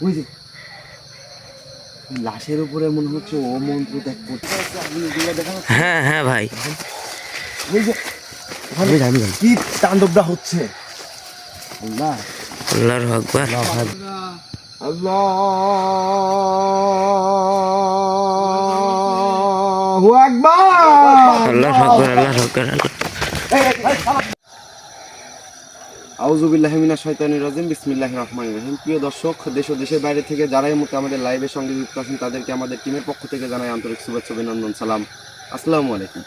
ওই যে লাশের উপরে মনে হচ্ছে ও মন্ত্র ত্যাগ করতে। হ্যাঁ হ্যাঁ ভাই, ওই যে কি তাণ্ডবটা হচ্ছে। আল্লাহ আল্লাহর আকবার। আল্লাহু আকবার। আল্লাহর আকবার, আল্লাহর আকবার। আউযু বিল্লাহি মিনাশ শাইতানির রাজিম। বিসমিল্লাহির রহমানির রহিম। প্রিয় দর্শক, দেশ ও দেশের বাইরে থেকে যারা এই মুহূর্তে আমাদের লাইভের সঙ্গে যুক্ত আছেন তাদেরকে আমাদের টিমের পক্ষ থেকে জানাই আন্তরিক শুভেচ্ছা, অভিনন্দন, সালাম, আসসালামু আলাইকুম।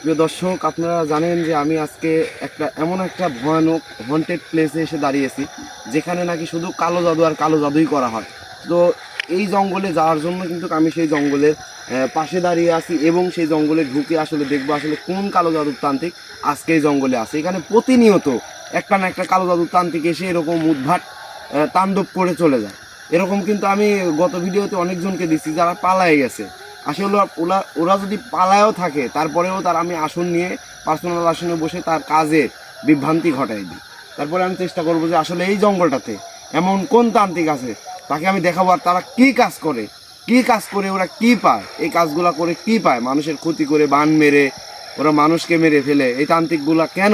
প্রিয় দর্শক, আপনারা জানেন যে আমি আজকে এমন একটা ভয়ানক হন্টেড প্লেসে এসে দাঁড়িয়েছি যেখানে নাকি শুধু কালো জাদু আর কালো জাদুই করা হয়। তো এই জঙ্গলে যাওয়ার জন্য কিন্তু আমি সেই জঙ্গলের পাশে দাঁড়িয়ে আছি এবং সেই জঙ্গলে ঢুকে আসলে দেখবো আসলে কোন কালো জাদুর তান্ত্রিক আজকে এই জঙ্গলে আছে। এখানে প্রতিনিয়ত একটা না একটা কালো জাদুর তান্ত্রিক এসে এরকম উদ্ভাট তাণ্ডব করে চলে যায়। এরকম কিন্তু আমি গত ভিডিওতে অনেকজনকে দিচ্ছি যারা পালায়ে গেছে। আসলে ওরা যদি পালায়ও থাকে তারপরেও আমি আসন নিয়ে পার্সোনাল আসনে বসে তার কাজে বিভ্রান্তি ঘটাই দিই। তারপরে আমি চেষ্টা করবো যে আসলে এই জঙ্গলটাতে এমন কোন তান্ত্রিক আছে তাকে আমি দেখাবো আর তারা কী কাজ করে ওরা কি পায়, এই কাজগুলা করে কি পায়, মানুষের ক্ষতি করে বান মেরে ওরা মানুষকে মেরে ফেলে। এই তান্ত্রিকগুলা কেন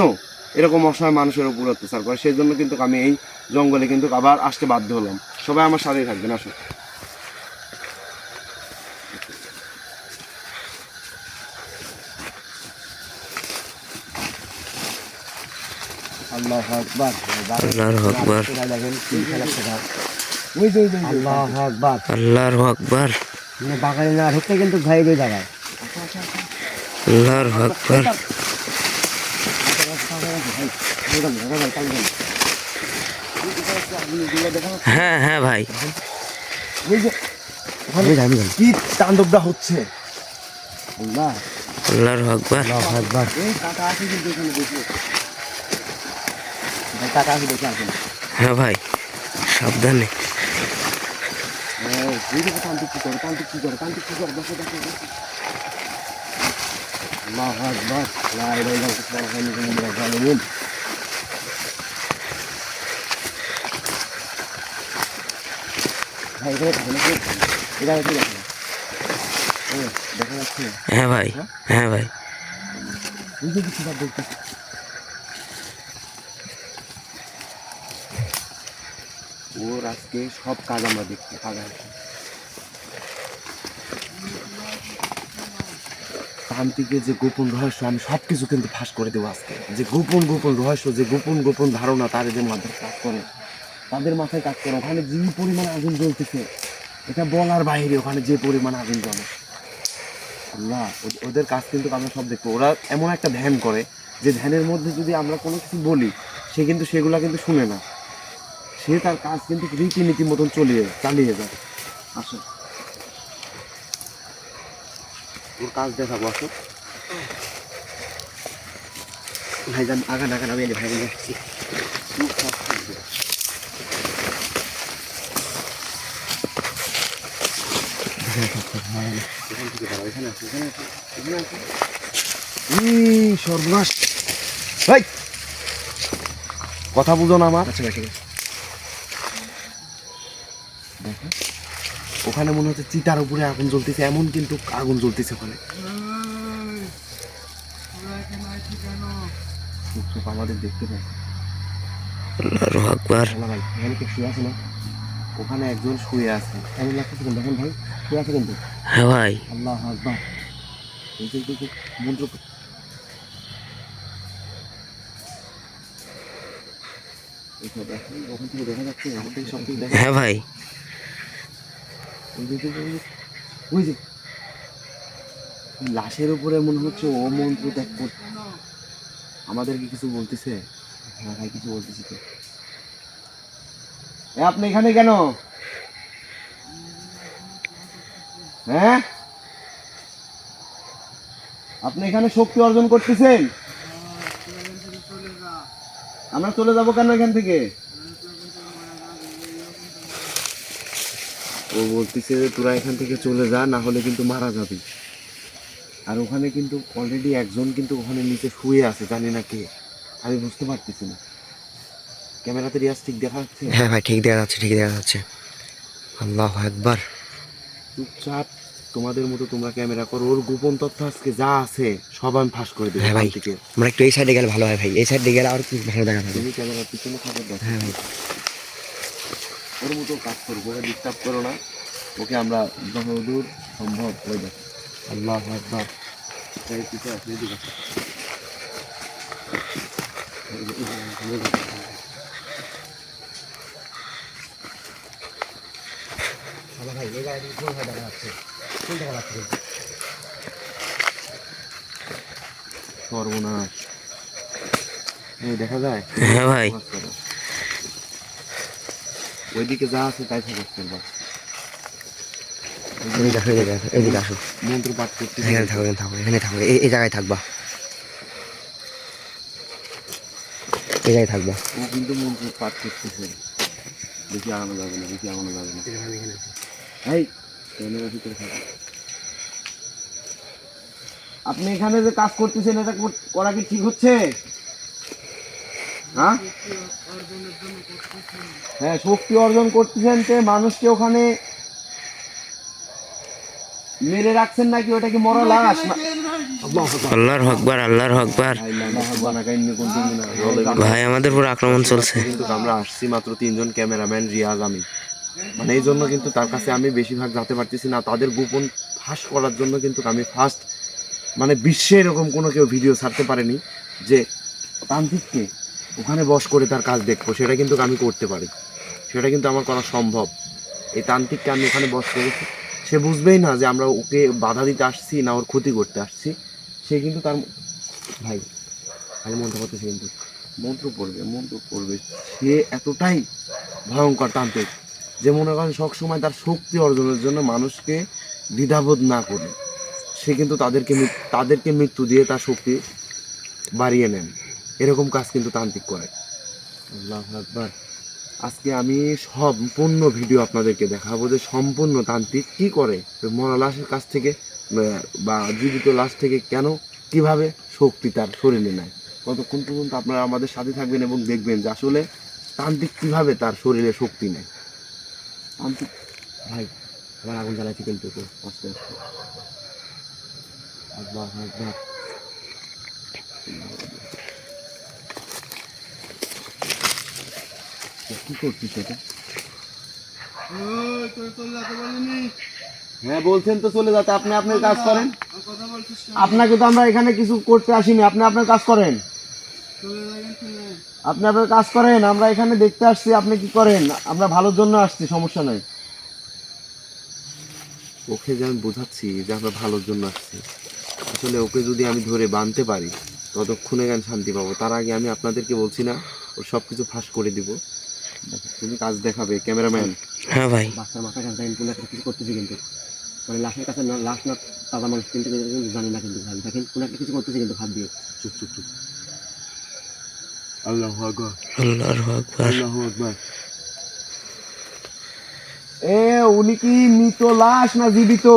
এরকম অসহায় মানুষের উপর অত্যাচার করে, সেই জন্য কিন্তু আমি এই জঙ্গলে কিন্তু আবার আসতে বাধ্য হলাম। সবাই আমার সাথেই থাকবেন, আসুন। আল্লাহু আকবার, আল্লাহর আকবার, আল্লাহু আকবার, আল্লাহর আকবার, বাগানে না ঢুকতে কিন্তু ভাই ওই জায়গায়। আল্লাহর আকবার। হ্যাঁ হ্যাঁ ভাই, কি তাণ্ডবটা হচ্ছে। আল্লাহ আল্লাহর আকবার। হ্যাঁ ভাই, সাবধানে। হ্যাঁ ভাই, হ্যাঁ ভাই, ওর আজকে সব কাজ আমরা দেখছি। তান্ত্রিকের যে গোপন রহস্য আমি সব কিছু কিন্তু ফাঁস করে দেবো আজকে। যে গোপন রহস্য, যে গোপন ধারণা তার যে মাথায় কাজ করে, তাদের মাথায় কাজ করে। ওখানে যে পরিমাণ আগুন জ্বলতেছে এটা বলার বাইরে। ওখানে যে পরিমাণ আগুন জ্বলে, আল্লাহ, ওদের কাজ কিন্তু আমরা সব দেখবো। ওরা এমন একটা ধ্যান করে যে ধ্যানের মধ্যে যদি আমরা কোনো কিছু বলি সে কিন্তু সেগুলা কিন্তু শুনে না। সে তার কাজ কিন্তু রীতিনীতি মতন চালিয়ে যায়। আসো, ওর কাজ দেখাবো। আসো ভাইজান, আগান আমি ভাইজান আসছি। সর্বনাশ, কথা বুঝো না আমার। আচ্ছা ঠিক আছে। দেখো ওখানে মনে হচ্ছে চিতার উপরে আগুন জ্বলতেছে, এমন কিন্তু আগুন জ্বলতেছে ওখানে। আমাদের দেখতে পাই। আল্লাহর আকবার। ভাই এখানে কেউ শুয়ে আছে না? ওখানে একজন শুয়ে আছে, এমন লাগতেছে কিন্তু। দেখেন ভাই, শুয়ে আছে কিন্তু। হ্যাঁ ভাই, আল্লাহু আকবার। মন্ত্র ওখান থেকে দেখা যাচ্ছে, আমার থেকে সব কিছু দেখা। হ্যাঁ ভাই, ওই যে লাশের উপরে মনে হচ্ছে ও মন্ত্র ত্যাগ করতে। আমাদেরকে কিছু বলতেছে। হ্যাঁ ভাই, কিছু বলতেছি তো। আপনি এখানে কেন? হ্যাঁ, আপনি এখানে শক্তি অর্জন করতেছেন? আমরা চলে যাব কেন এখান থেকে? ও বলতেছে তোরা এখান থেকে চলে যা, না হলে কিন্তু মারা যাবি। আর ওখানে কিন্তু অলরেডি একজন কিন্তু ওখানে নিচে শুয়ে আছে, জানি না কে, আমি বুঝতে পারতেছি না। ক্যামেরাতে রিয়াজ ঠিক দেখা যাচ্ছে? হ্যাঁ ভাই, ঠিক দেখা যাচ্ছে, ঠিক দেখা যাচ্ছে। আল্লাহু আকবার। চুপচাপ তোমাদের মতো তোমরা ক্যামেরা করো, ওর গোপন তথ্য আজকে যা আছে সব আমি ফাঁস করে দেবো হ্যাঁ ভাই, থেকে। আমরা একটু এই সাইডে গেলে ভালো হয় ভাই, এই সাইডে গেলে আর কি ভালো দেখা যাবে। তুমি ক্যামেরার পিছনে থাকো, দেখো। হ্যাঁ ভাই। ওর মতো কাজ করবো, ওকে ডিস্টার্ব করো না। ওকে আমরা যতদূর সম্ভব ওই দেখো। আল্লাহু আকবার। এই পিছে আছে, এদিকে আছে। ভাই এই গাড়ি কোন ভাই দেখা যাচ্ছে, কোন দেখা যাচ্ছে? সর্বনাশ। এই দেখা যায়? হ্যাঁ ভাই। ওইদিকে যা আছে তাই ফোকাস করবা। এই দেখো, এই দেখো, এদিকে আসো। মন্ত্র পাঠ করতে এখানে থাকো, এখানে থাকো, এখানে থাকো, এই জায়গায় থাকবা, এই জায়গায় থাকবা। ও কিন্তু মন্ত্র পাঠ করতেছে। বেশি আগানো যাবে না, বেশি আগানো যাবে না। এই ক্যামেরার ভিতরে থাকো। আপনি এখানে যে কাজ করতেছেন এটা করা কি ঠিক হচ্ছে? হ্যাঁ হ্যাঁ, শক্তি অর্জন করতেছেন, তে মানুষকে ওখানে মেরে রাখছেন নাকি? ওটা কি মরা লাশ? আল্লাহর আকবার, আল্লাহর আকবার। ভাই আমাদের পুরো আক্রমণ চলছে। কিন্তু আমরা আসছি মাত্র 3 জন, ক্যামেরাম্যান, রিয়াজ, আমি। মানে এই জন্য কিন্তু তার কাছে আমি বেশিরভাগ যেতে পারতেছি না। তাদের গোপন ফাঁস করার জন্য কিন্তু আমি ফার্স্ট, মানে বিশ্বে এরকম কোনো কেউ ভিডিও ছাড়তে পারেনি যে তান্ত্রিককে ওখানে বস করে তার কাজ দেখবো। সেটা কিন্তু আমি করতে পারি, সেটা কিন্তু আমার করা সম্ভব। এই তান্ত্রিককে আমি ওখানে বস করেছি, সে বুঝবেই না যে আমরা ওকে বাধা দিতে আসছি না ওর ক্ষতি করতে আসছি। সে কিন্তু তার ভাই আমি মন্ত্র করতেছি, কিন্তু মন্ত্র পড়বে, মন্ত্র পড়বে। সে এতটাই ভয়ঙ্কর তান্ত্রিক যে মনে করেন সবসময় তার শক্তি অর্জনের জন্য মানুষকে দ্বিধাবোধ না করে সে কিন্তু তাদেরকে মৃত্যু দিয়ে তার শক্তি বাড়িয়ে নেন। এরকম কাজ কিন্তু তান্ত্রিক করে। আল্লাহু আকবার। আজকে আমি সম্পূর্ণ ভিডিও আপনাদেরকে দেখাবো যে সম্পূর্ণ তান্ত্রিক কি করে, মরা লাশের কাছ থেকে বা জীবিত লাশ থেকে কেন কিভাবে শক্তি তার শরীরে নেয়। কতক্ষণ পর্যন্ত আপনারা আমাদের সাথে থাকবেন এবং দেখবেন যে আসলে তান্ত্রিক কিভাবে তার শরীরে শক্তি নেয়। তান্ত্রিক ভাই আমার আগুন জ্বালাইছে কিন্তু আস্তে আস্তে। আল্লাহু আকবার। কি করছিস এটা? হ্যাঁ বলছেন তো চলে যেতে, আপনি আপনার কাজ করেন। আপনাকে তো আমরা এখানে কিছু করতে আসিনি, আপনি আপনার কাজ করেন। আপনি আপনার কাজ করেন, আমরা এখানে দেখতে আসছি আপনি কি করেন। আমরা ভালোর জন্য আসছি, সমস্যা নাই। ওকে যে আমি বোঝাচ্ছি যে আমরা ভালোর জন্য আসছি, আসলে ওকে যদি আমি ধরে বাঁধতে পারি ততক্ষণে আমি শান্তি পাবো। তার আগে আমি আপনাদেরকে বলছি না ওর সব কিছু ফাঁস করে দিব। তুমি কাজ দেখাবে ক্যামেরাম্যান। হ্যাঁ ভাই। বাচ্চার মাথা কাছে কোনো একটা কিছু করতেছি কিন্তু, মানে লাশের কাছে লাশ না তাজা মানুষ কিন্তু জানি না কিন্তু ভাই। দেখেন কোনো একটা কিছু করতেছি কিন্তু হাত দিয়ে। চুপ চুপ চুপ। আল্লাহু আকবার, আল্লাহু আকবার। আল্লাহু আকবার। এ উনি কি মৃত লাশ না জীবিত?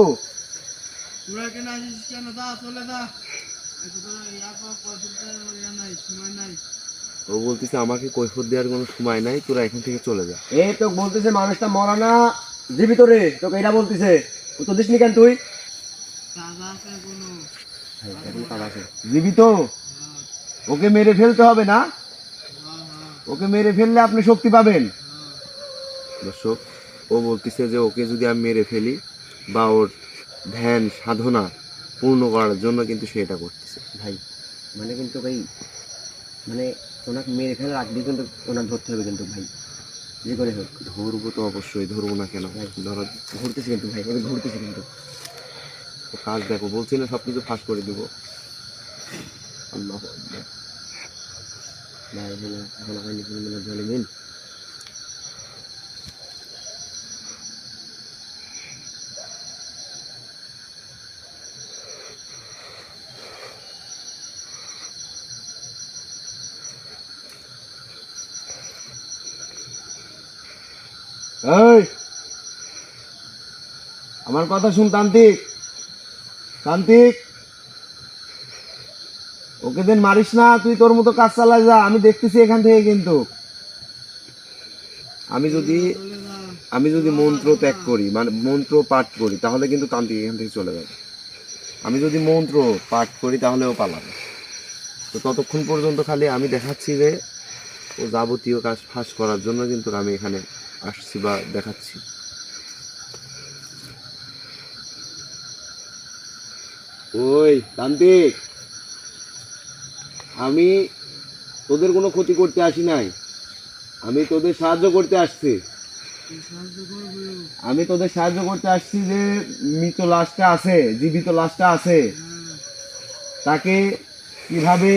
ও বলতেছে আমাকে কৈফিয়ত দেওয়ার কোনো সময় নাই, তোরা এখান থেকে চলে যা। এই তো বলতেছে মানুষটা মরা না জীবিত রে, তোকে এটা বলতেছে। ও তো দিসনি কেন তুই? জীবিত। ওকে মেরে ফেলতে হবে না? ওকে মেরে ফেললে আপনি শক্তি পাবেন। দর্শক, ও বলতেছে যে ওকে যদি আমি মেরে ফেলি বা ওর ধ্যান সাধনা পূর্ণ করার জন্য কিন্তু সে এটা করতেছে। ভাই মানে কিন্তু ভাই, মানে ওনাকে মেরে ফেলার আগে কিন্তু ওনাকে ধরতে হবে কিন্তু ভাই, যে করে হোক। ধরবো তো অবশ্যই, ধরবো না কেন? ধরো ঘুরতেছে কিন্তু ভাই, ওকে ঘুরতেছে কিন্তু। তো কাজ দেখো, বলছি না সব কিছু ফাঁস করে দেবো। আল্লাহু আকবার। লা ইলাহা ইল্লাল্লাহ জালিমিন। এই আমার কথা শুন তান্ত্রিক, তান্ত্রিক। ওকে দিন মারিস না, তুই তোর মতো কাজ চালাই যা, আমি দেখতেছি এখান থেকে কিন্তু। আমি যদি মন্ত্র ত্যাগ করি, মানে মন্ত্র পাঠ করি, তাহলে কিন্তু তান্ত্রিক এখান থেকে চলে যাবে। আমি যদি মন্ত্র পাঠ করি তাহলেও পালাবে। তো ততক্ষণ পর্যন্ত খালি আমি দেখাচ্ছি যে ও যাবতীয় কাজ ফাঁস করার জন্য কিন্তু আমি এখানে আসছি বা দেখাচ্ছি। ওই তান্ত্রিক, আমি তোদের কোনো ক্ষতি করতে আসি নাই, আমি তোদের সাহায্য করতে আসছি। আমি তোদের সাহায্য করতে আসছি যে মৃত লাশটা আছে, জীবিত লাশটা আছে, তাকে কিভাবে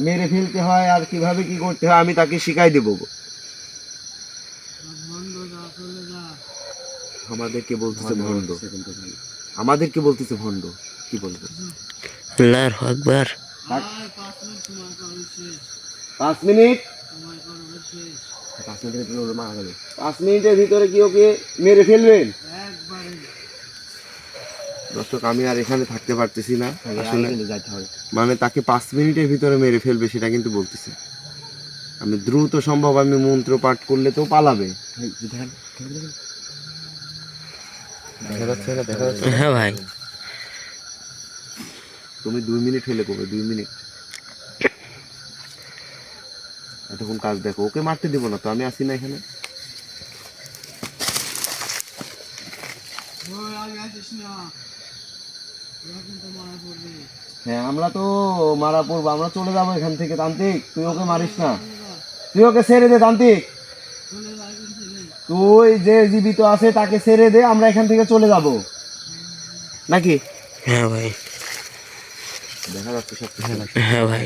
মেরে ফেলতে হয় আর কিভাবে কি করতে হয় আমি তাকে শিখাই দেব। আমাদেরকে বলতেছে ভণ্ড, আমাদেরকে বলতেছে ভণ্ড, কি বলবো? আল্লাহু আকবার। 5 মিনিট, 5 মিনিটের ভিতরে কি ওকে মেরে ফেলবেন? দর্শক, আমি আর এখানে থাকতে পারতেছি না আসলে, মানে তাকে 5 মিনিটের ভিতরে মেরে ফেলবে সেটা কিন্তু বলতেছে। আমি দ্রুত সম্ভব আমি মন্ত্র পাঠ করলে তো পালাবে। দেখা যাচ্ছে না? দেখা যাচ্ছে? হ্যাঁ ভাই, তুমি 2 মিনিট হলে কবে? 2 মিনিট এতক্ষণ কাজ দেখো। ওকে মারতে দিব না তো, আমি আসি না এখানে। হ্যাঁ, আমরা তো মারা পড়বো, আমরা চলে যাবো এখান থেকে। তান্ত্রিক, তুই ওকে মারিস না, তুই ওকে ছেড়ে দে। তান্ত্রিক, তুই যে জীবিত আছে তাকে ছেড়ে দে, আমরা এখান থেকে চলে যাব নাকি? হ্যাঁ ভাই, দেখা যাচ্ছে সব কিছু। হ্যাঁ ভাই।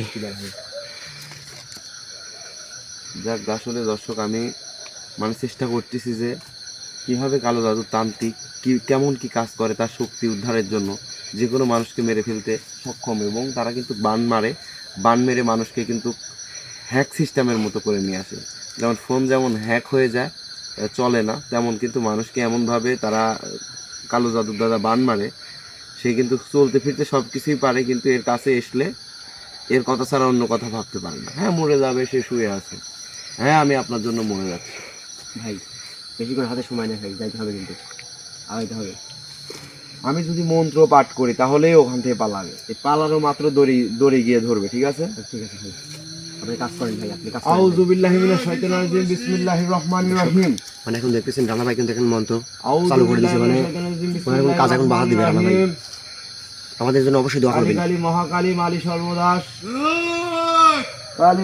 যাক, আসলে দর্শক, আমি মানে চেষ্টা করতেছি যে কিভাবে কালো জাদু তান্ত্রিক কি কেমন কি কাজ করে তার শক্তি উদ্ধারের জন্য যে কোনো মানুষকে মেরে ফেলতে সক্ষম, এবং তারা কিন্তু বান মেরে মানুষকে কিন্তু হ্যাক সিস্টেমের মতো করে নিয়ে আসে। যেমন ফোন যেমন হ্যাক হয়ে যায়, চলে না, তেমন কিন্তু মানুষকে এমনভাবে তারা কালো জাদুর দ্বারা বান মারে, সে কিন্তু চলতে ফিরতে সব কিছুই পারে, কিন্তু এর কাছে আসলে এর কথা ছাড়া অন্য কথা ভাবতে পারে না। হ্যাঁ, মরে যাবে, সে শুয়ে আছে। হ্যাঁ, আমি আপনার জন্য মরে যাচ্ছি ভাই, বেশি করে হাতে সময় নেই ভাই, যাইতে হবে কিন্তু, আগাইতে হবে। আমি যদি মন্ত্র পাঠ করি তাহলেই ওখান থেকে পালাবে। এই পালানো মাত্র দড়ি গিয়ে ধরবে, ঠিক আছে? ঠিক আছে ভাই, আপনি কাজ করেন ভাই, আপনি কাজ করেন। আউযু বিল্লাহি মিনাশ শাইতানির রাজিম, বিসমিল্লাহির রহমানির রহিম। মানে এখন দেখতেছেন রানা ভাই কিন্তু এখন মন্ত্র চালু করে দিয়েছে, মানে এখন কাজ এখন বাধা দিবে রানা ভাই। আমাদের জন্য অবশ্যই দোয়া করবেন। কালী মহাকালী মালি সর্বদাস কালী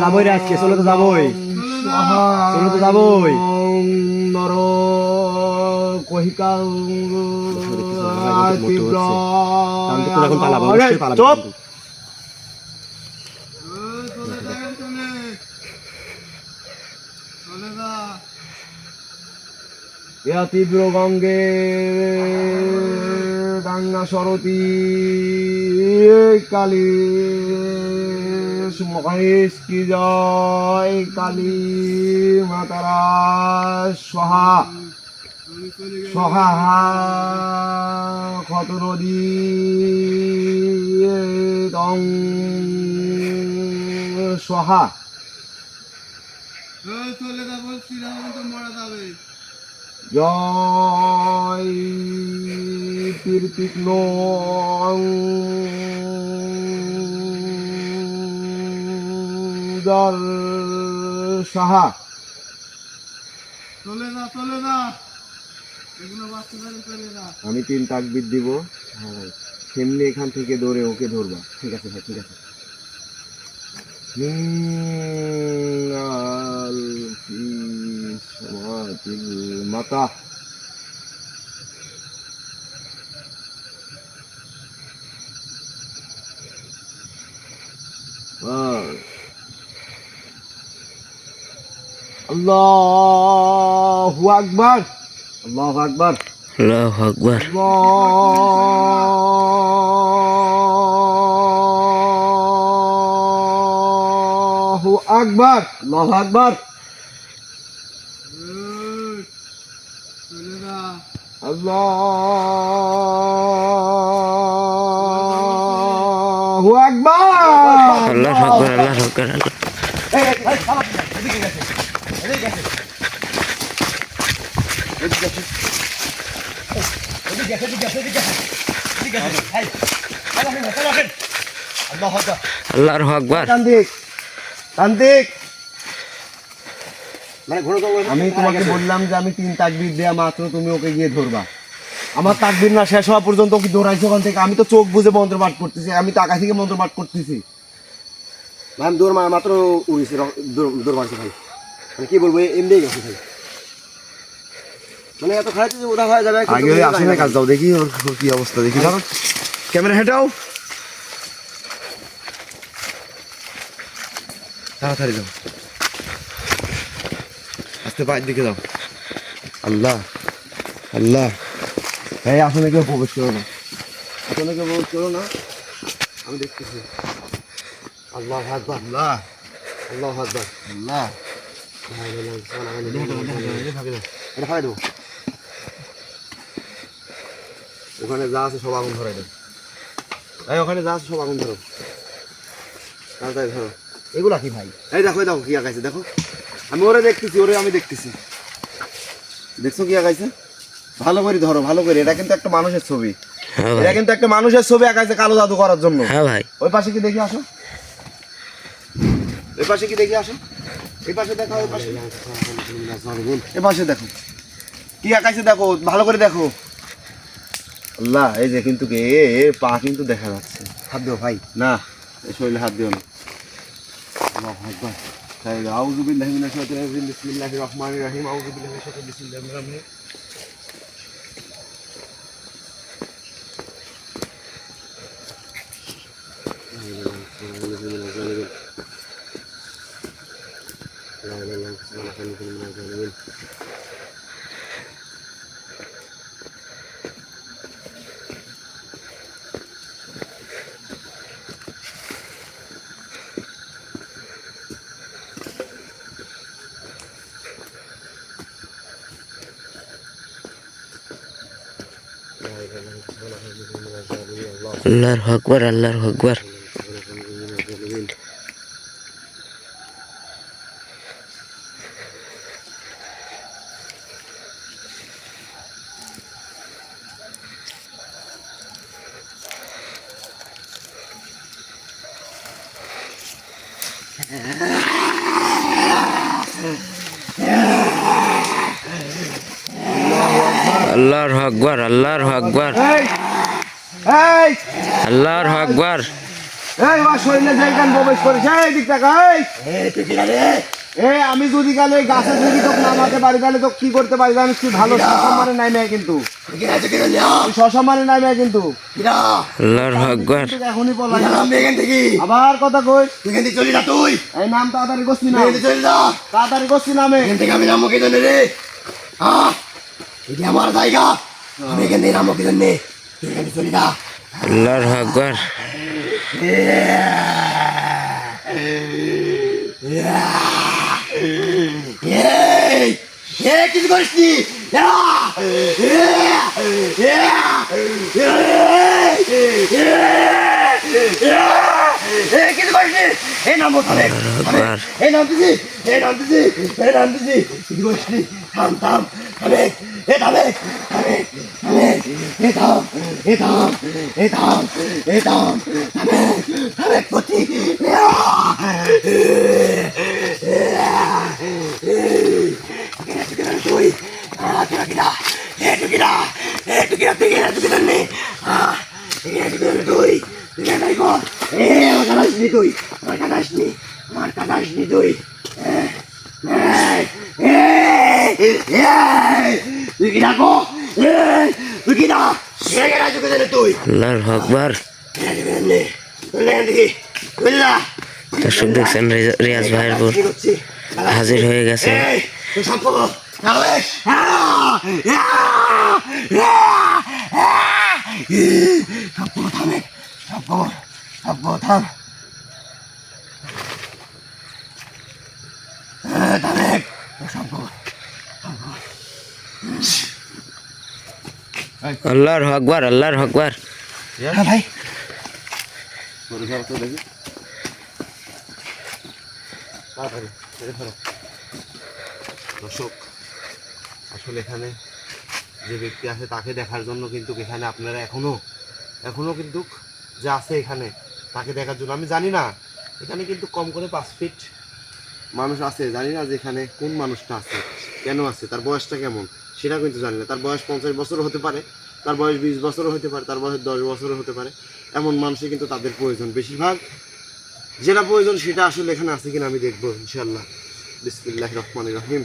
যাবই রে আজকে, চলে তো যাবই, চলে তো যাবই। নর কহিকা তীব্র। এখন পালাবো, অবশ্যই পালাবো। চুপ! ইয়া তীব্র গঙ্গে গঙ্গা সরতী কালী মহেশ কি জয়, কালী মাতারা সহা সহা ক্ষত নদী দং সহা। জয় তীর্তিগ্ন জল সাহা। আমি 3 তাকবীর দিব। হ্যাঁ ভাই, সেমনি এখান থেকে দৌড়ে ওকে ধরবা। ঠিক আছে ভাই, ঠিক আছে। মাতা আল্লাহু আকবার, আল্লাহু আকবার, আল্লাহু আকবার। আল্লাহু আকবার, আল্লাহু আকবার, আল্লাহু আকবার, আল্লাহু আকবার, আল্লাহু আকবার। এই, এই, এই, শালা, এদিকে গেছে। আল্লাহর আকবার তান্ত্রিক তান্ত্রিক মানে ঘন জঙ্গল আমি তোমাকে বললাম যে আমি 3 তাকবীর দেয়া মাত্র তুমি ওকে গিয়ে ধরবা। আমার তাকবীর না শেষ হওয়া পর্যন্ত ওকে ধরাইছো ওখান থেকে। আমি তো চোখ বুজে মন্ত্র পাঠ করতেছি, আমি টাকা থেকে মন্ত্র পাঠ করতেছি। ভাই আমি দৌড় মাত্র উড়েছি, দৌড় মারছি ভাই। মানে কি বলবো, এমনি গেছে ভাই। মানে এত খারাপ যে ওরা হয়ে যাবে। আগে ওই আসলে কাজ দাও, দেখি ওর কি অবস্থা, দেখি ধরো ক্যামেরা হেঁটাও, তাড়াতাড়ি যাও, আস্তে বাইরের দিকে যাও। আল্লাহ আল্লাহ, এই আসলে কেউ প্রবেশ করো না, আসলে কেউ প্রবেশ করো না, আমি দেখতেছি। আল্লাহ আকবার, আল্লাহ আল্লাহ আকবার। আল্লাহ, এটা ফালাই দেবো। ওখানে যা আছে সব আগুন ধরাই দাও। এই ওখানে যা আছে সব আগুন ধরো, তাড়াতাড়ি ধরো। এগুলা কি ভাই? এই দেখো, এই দেখো কি আঁকাইছে, দেখো। আমি ওরে দেখতেছি, ওরে আমি দেখতেছি। দেখছো কি আঁকাইছে? ভালো করে ধরো, ভালো করে। এটা কিন্তু একটা মানুষের ছবি, হ্যাঁ এটা ভাই কিন্তু একটা মানুষের ছবি আঁকাইছে কালো জাদু করার জন্য। হ্যাঁ ভাই ওই পাশে কি দেখি আসো, ওই পাশে কি দেখি আসো, এই পাশে দেখো, ওই পাশে, এই পাশে দেখো কি আঁকাইছে, দেখো ভালো করে দেখো। আল্লাহ, এই যে কিন্তু পা কিন্তু দেখা যাচ্ছে। হাত দেবো ভাই। না, এই শরীরে হাত দিও না। আল্লাহু আকবার। তাই আউযু বিল্লাহি মিনাশ শাইতানির রাজিম, বিসমিল্লাহির রহমানির রহিম, আউযু বিল্লাহি মিনাশ শাইতানির রাজিম, বিসমিল্লাহির রহমানির রহিম। আল্লাহর আকবার আল্লাহর আকবার আল্লাহর আকবার আল্লাহর আকবার এই এই আল্লাহর আকবার এই আমার শরীরে যেখান প্রবেশ করেছে, এই দিক টাকা। এই আমি যদি গেলে গাছে যদি তোকে নামাতে পারি, তাহলে তো কি করতে পারি জানিস? তুই ভালো সসম্মানে নাই মেয়ে, কিন্তু তুই সসম্মানে নাই মেয়ে, কিন্তু আল্লাহর আকবার তুই এখনই পলাই আবার কথা কই। চলি না তুই, এই নাম তাড়াতাড়ি করছি না, চলি না। তাড়াতাড়ি করছি নামে। এখান থেকে আমি নামবো কি জন্য রে? এটি আমার জায়গা, আমি এখান থেকে নামবো কি জন্য? তুই এখানে চলি না। আল্লাহর আকবার কিছু করিস নি। কিছু করিস নি। এই নামবো তাহলে, আকবার এই নামতেছি, এই নামতেছি, এই নামতেছি। কিছু করিস নি। থাম থাম, থামে, এ থামে, থামে, থামে, এ থাম, এ থাম, এ থাম, এ থাম, থামে, থামে পতি। তুই টুকিরা, এ টুকিরা, এ টুকিরা, টুকিরা, টুকিরা নে। তুই তুই কর, এ আমার কাছে আসনি, তুই আমার কাছে আসনি, আমার কাছে আসনি তুই। তুই কি ডাকো, তুই কি না তুই? আল্লাহর আকবার দর্শক দেখছেন রিয়াজ ভাইয়ের পর হাজির হয়ে গেছে আল্লাহর আকবার আল্লাহর আকবার ভাই দেখি দর্শক আসলে এখানে যে ব্যক্তি আছে তাকে দেখার জন্য কিন্তু এখানে আপনারা এখনো কিন্তু যে আছে এখানে তাকে দেখার জন্য, আমি জানি না এখানে কিন্তু কম করে 5 ফিট মানুষ আছে, জানি না যে এখানে কোন মানুষটা আছে, কেন আছে, তার বয়সটা কেমন সেটা কিন্তু জানি না। তার বয়স 50 বছরও হতে পারে, তার বয়স 20 বছরও হতে পারে, তার বয়স 10 বছরও হতে পারে। এমন মানুষই কিন্তু তাদের প্রয়োজন, বেশিরভাগ যেটা প্রয়োজন সেটা আসলে এখানে আছে কিনা আমি দেখবো ইনশাল্লাহ। বিসমিল্লাহির রহমানির রহিম।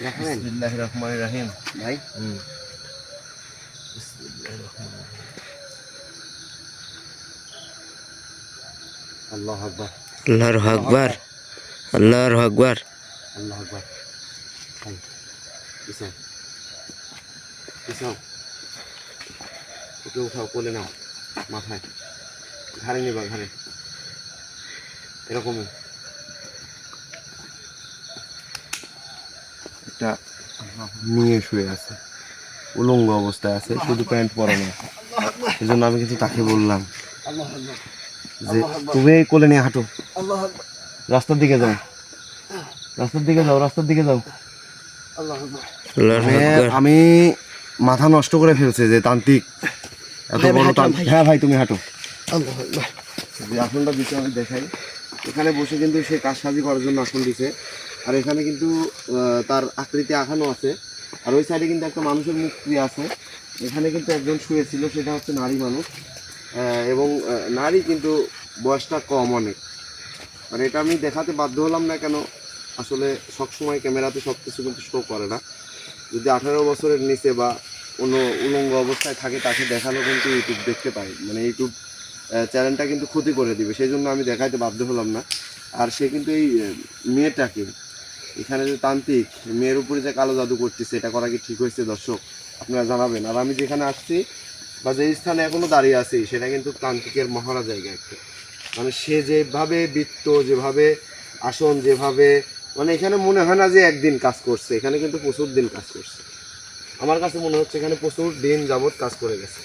দেখেন বিসমিল্লাহির রহমানির রহিম ভাই। বিসমিল্লাহির রহমানির রহিম। আল্লাহু আকবার, আল্লাহর আকবার, আল্লাহর আকবার। আল্লাহু আকবার। পিছাও পিছাও, ওকে উঠাও, কোলে নাও, মাথায় ঘাড়ে নেবা, ঘাড়ে এরকমই একটা মেয়ে শুয়ে আছে, উলঙ্গ অবস্থায় আছে, শুধু প্যান্ট পরানো। এই জন্য আমি কিন্তু তাকে বললাম যে তুমি এই কোলে নিয়ে হাঁটো, রাস্তার দিকে যাও, রাস্তার দিকে যাও, রাস্তার দিকে যাও। আল্লাহর আকবার। আমি মাথা নষ্ট করে ফেলছে যে তান্ত্রিক এত বড় তান্ত্রিক। হ্যাঁ ভাই তুমি হাঁটো। যে আসনটা দিতে আমি দেখাই, এখানে বসে কিন্তু সে কাজসাজি করার জন্য আসন দিছে। আর এখানে কিন্তু তার আকৃতি আঁকানো আছে। আর ওই সাইডে কিন্তু একটা মানুষের মূর্তি আছে। এখানে কিন্তু একজন শুয়েছিল, সেটা হচ্ছে নারী মানুষ, এবং নারী কিন্তু বয়সটা কম অনেক। আর এটা আমি দেখাতে বাধ্য হলাম না কেন, আসলে সবসময় ক্যামেরাতে সব কিছু কিন্তু শো করে না। যদি 18 বছরের নিচে বা কোনো উলঙ্গ অবস্থায় থাকে তাকে দেখানো কিন্তু ইউটিউব দেখতে পাই, মানে ইউটিউব চ্যানেলটা কিন্তু ক্ষতি করে দিবে, সেই জন্য আমি দেখাইতে বাধ্য হলাম না। আর সে কিন্তু এই মেয়েটাকে এখানে যে তান্ত্রিক, মেয়ের উপরে যে কালো জাদু করতেছে, এটা করা কি ঠিক হয়েছে দর্শক? আপনারা জানাবেন। আর আমি যেখানে আসছি বা যে স্থানে এখনও দাঁড়িয়ে আছি সেটা কিন্তু তান্ত্রিকের মহারা জায়গা একটা, মানে সে যেভাবে বৃত্ত, যেভাবে আসন, যেভাবে, মানে এখানে মনে হয় না যে একদিন কাজ করছে, এখানে কিন্তু প্রচুর দিন কাজ করছে। আমার কাছে মনে হচ্ছে এখানে প্রচুর দিন যাবৎ কাজ করে গেছে,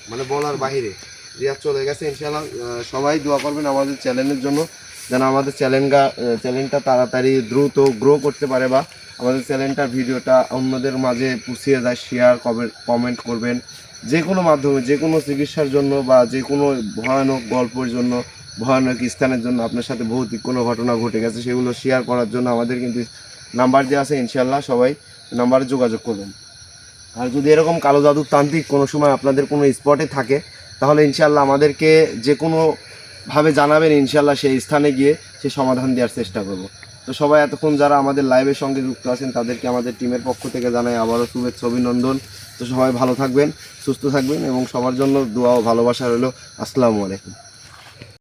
মানে বলার বাহিরে। রিয়াজ চলে গেছে। ইনশাআল্লাহ সবাই দোয়া করবেন আমাদের চ্যানেলের জন্য, যেন আমাদের চ্যানেলটা তাড়াতাড়ি দ্রুত গ্রো করতে পারে, বা আমাদের চ্যানেলটার ভিডিওটা অন্যদের মাঝে পুষিয়ে যায়। শেয়ার কমেন্ট করবেন, যে কোনো মাধ্যমে, যে কোনো চিকিৎসার জন্য বা যে কোনো ভয়ানক গল্পের জন্য, ভয়ানক স্থানের জন্য, আপনার সাথে ভৌতিক কোনো ঘটনা ঘটে গেছে সেগুলো শেয়ার করার জন্য আমাদের কিন্তু নাম্বার দেওয়া আছে। ইনশাআল্লাহ সবাই নাম্বারে যোগাযোগ করবেন। আর যদি এরকম কালো জাদুর তান্ত্রিক কোনো সময় আপনাদের কোনো স্পটে থাকে তাহলে ইনশাআল্লাহ আমাদেরকে যে কোনোভাবে জানাবেন, ইনশাআল্লাহ সেই স্থানে গিয়ে সে সমাধান দেওয়ার চেষ্টা করব। তো সবাই এতক্ষণ যারা আমাদের লাইভের সঙ্গে যুক্ত আছেন তাদেরকে আমাদের টিমের পক্ষ থেকে জানাই আবারও শুভেচ্ছা, অভিনন্দন। তো সবাই ভালো থাকবেন, সুস্থ থাকবেন, এবং সবার জন্য দোয়া ও ভালোবাসা রইল। আসসালামু আলাইকুম।